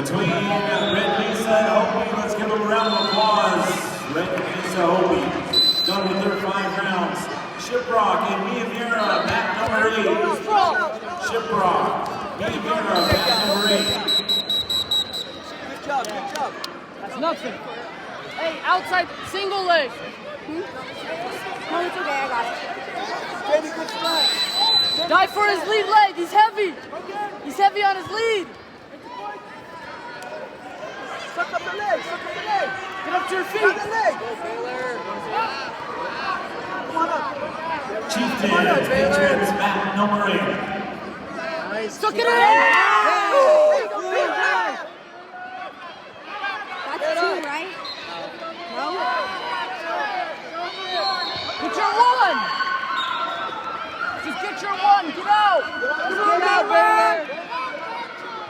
between Reidhead and Hopi. Let's give them a round of applause. Reidhead and Hopi, done with their 5 rounds. Shiprock and Miyamura, mat number 8. Shiprock, Miyamura, mat number 8. Good job, good job. That's nothing. Hey, outside single leg. No, it's okay, I got it. Jamie, good strike. Dive for his lead leg. He's heavy. He's heavy on his lead. Suck up the leg, suck up the leg. Get up to your feet. Suck the leg. Go, Baler. Come on up. Chieftains, Patriots, mat number 8. Nice. Suck it in. That's 2, right? No? Get your 1. Just get your 1. Get out. Come on, Baler.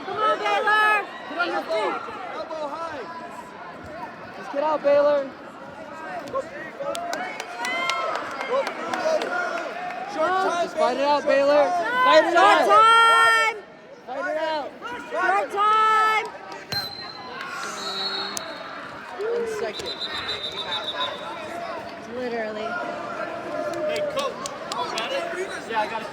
Come on, Baler. Get on your feet. Elbow high. Just get out, Baler. Just fight it out, Baler. Fight it Short out. time. Fight it out. Short time. 1 second. Literally. Hey, coach, got it? Yeah, I got it.